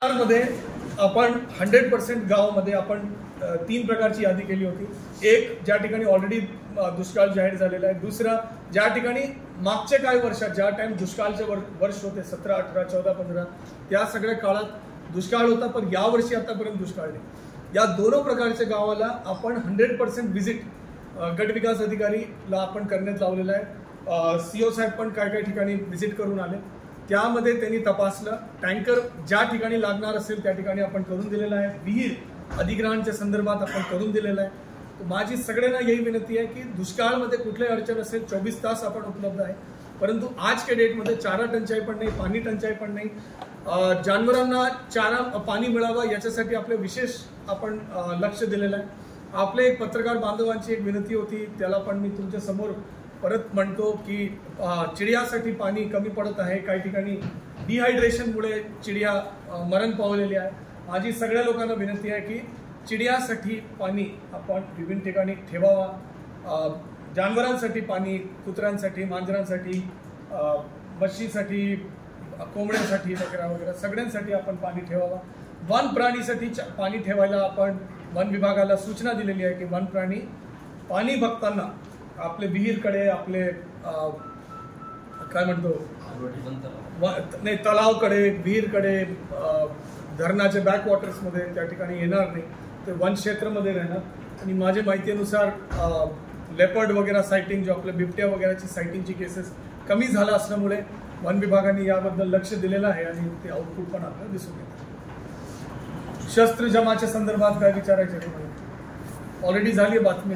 मध्ये आपण 100% गावामध्ये आपण 3 प्रकारची यादी केली होती। एक ज्या ठिकाणी ऑलरेडी दुष्काळ जाहीर झालेला आहे, दुसरा ज्या ठिकाणी मागच्या काही वर्षात ज्या टाइम दुष्काळचे वर्ष होते 17, 18, 14, 15 त्या सगळ्या काळात दुष्काळ होता, पण या वर्षी आतापर्यंत दुष्काळ नाही। या दोनों प्रकारच्या गावाला आपण 100% व्हिजिट गट विकास अधिकारीला आपण करण्यात लावलेला आहे। सीओ साहेब पण काय ठिकाणी व्हिजिट करून आले, त्यामध्ये त्यांनी तपासलं। टँकर ज्या ठिकाणी लागणार असेल त्या ठिकाणी आपण करून दिलेला आहे, विहीर अधिग्रहणाच्या संदर्भात आपण करून दिलेला आहे। माझी सगळ्यांना यही विनंती आहे की दुष्काळामध्ये कुठल्याही अडचण असेल 24 तास आपण उपलब्ध आहे, परंतु आज के डेटमध्ये चारा टंचाई पण नाही, पाणी टंचाई पण नाही। जनावरांना चारा पाणी मिळावं याच्यासाठी आपले विशेष आपण लक्ष दिलेलं आहे। आपले एक पत्रकार बांधवांची एक विनंती होती, त्याला पण मी तुमच्या समोर परत म्हणतो की चिडियासाठी पाणी कमी पडत आहे, काही ठिकाणी डिहायड्रेशनमुळे चिडिया मरण पावलेली आहे। माझी सगळ्या लोकांना विनंती आहे की चिडियासाठी पाणी आपण विभिन्न ठिकाणी ठेवावा। जनावरांसाठी पाणी, कुत्र्यांसाठी, मांजरांसाठी, म्हशीसाठी, कोंबड्यांसाठी वगैरे वगैरे सगळ्यांसाठी आपण पाणी ठेवावा। वन प्राणीसाठी पाणी ठेवायला आपण वन विभागाला सूचना दिलेली आहे की वन प्राणी पाणी बघताना आपले विहीरकडे, आपले काय म्हणतो नाही तलावकडे, विहीरकडे, धरणाच्या बॅकवॉटर्समध्ये त्या ठिकाणी येणार नाही, ते वन क्षेत्रामध्ये राहणार। आणि माझ्या माहितीनुसार लेपर्ड वगैरे सायटिंग, जो आपल्या बिबट्या वगैरेची सायटिंगची केसेस कमी झाला असल्यामुळे वन विभागाने याबद्दल लक्ष दिलेलं आहे आणि ते आउटपुट पण आपल्याला दिसून येतं। शस्त्र जमाच्या संदर्भात काय विचारायचं ऑलरेडी झाली बातमी।